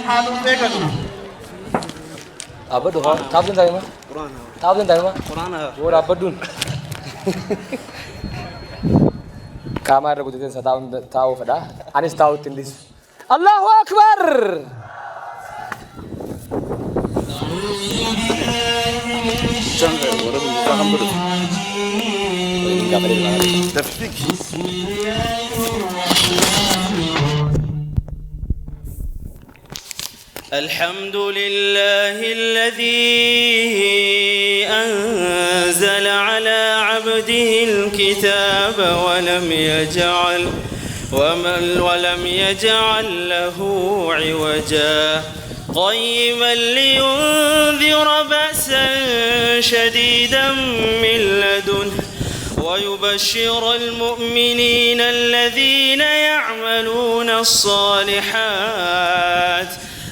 haaluu beekatu. Abadu ho taabdin taayima taabdin taayima wora abadun kama irra guddatan sa taa'uu fedha anis taa'utti hin dhiisu Allahu akbar Jangan orang paham betul. Enggak boleh tafsik. الحمد لله الذي أنزل على عبده الكتاب ولم يجعل له عوجا قيما لينذر بأسا شديدا من لدنه ويبشر المؤمنين الذين يعملون الصالحات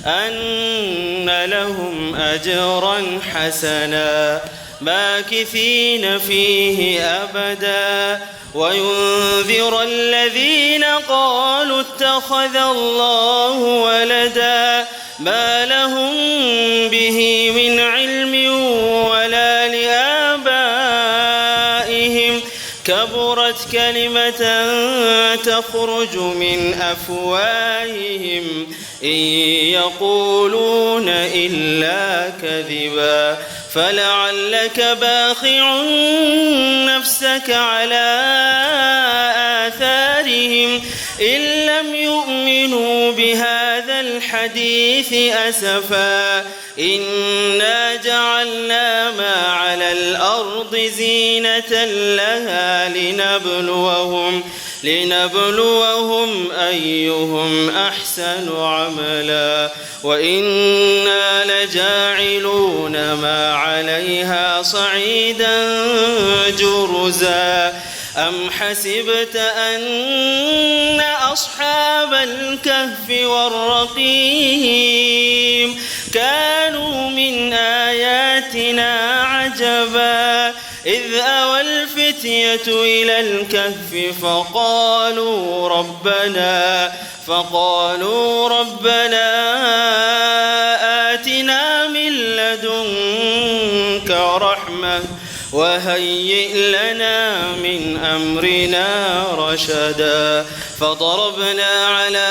أن لهم أجرا حسنا ماكثين فيه أبدا وينذر الذين قالوا اتخذ الله ولدا ما لهم به من علم ولا لآبائهم كبرت كلمة تخرج من أفواههم إن يقولون إلا كذبا فلعلك باخع نفسك على آثارهم إن لم يؤمنوا بهذا الحديث أسفا إنا جعلنا ما على الأرض زينة لها لنبلوهم أيهم أحسن عملا وإنا لجاعلون ما عليها صعيدا جرزا أم حسبت أن أصحاب الكهف والرقيم كانوا من آياتنا عجبا إذ أوى الفتية إلى الكهف فقالوا ربنا آتنا من لدنك رحمة وهيئ لنا من أمرنا رشدا فضربنا على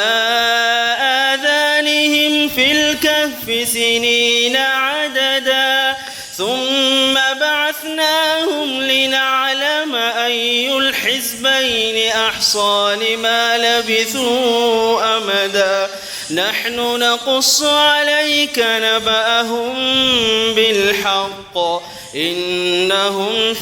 آذانهم في الكهف سنين عددا ثم بعثناهم لنعلم أي الحزبين أحصى لما لبثوا أمدا نحن نقص عليك نبأهم بالحق إنهم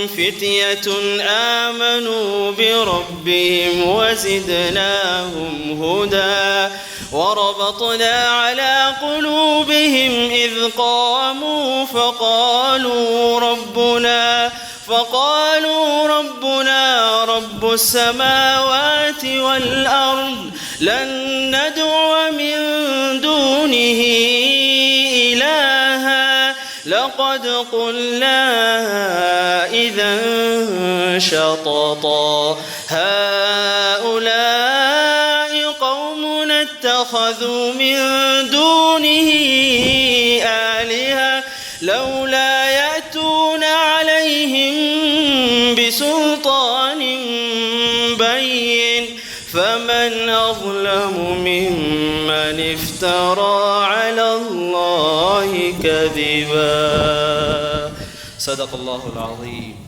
فتية آمنوا بربهم وزدناهم هدى وربطنا على قلوبهم إذ قاموا فقالوا ربنا رب السماوات والأرض لن ندعو من دونه إلها لقد قلنا إذا شططا هؤلاء قومنا اتخذوا من دونه آلهة لولا يأتون عليهم بسلطان بين فمن أظلم ممن افترى على الله كذبا صدق الله العظيم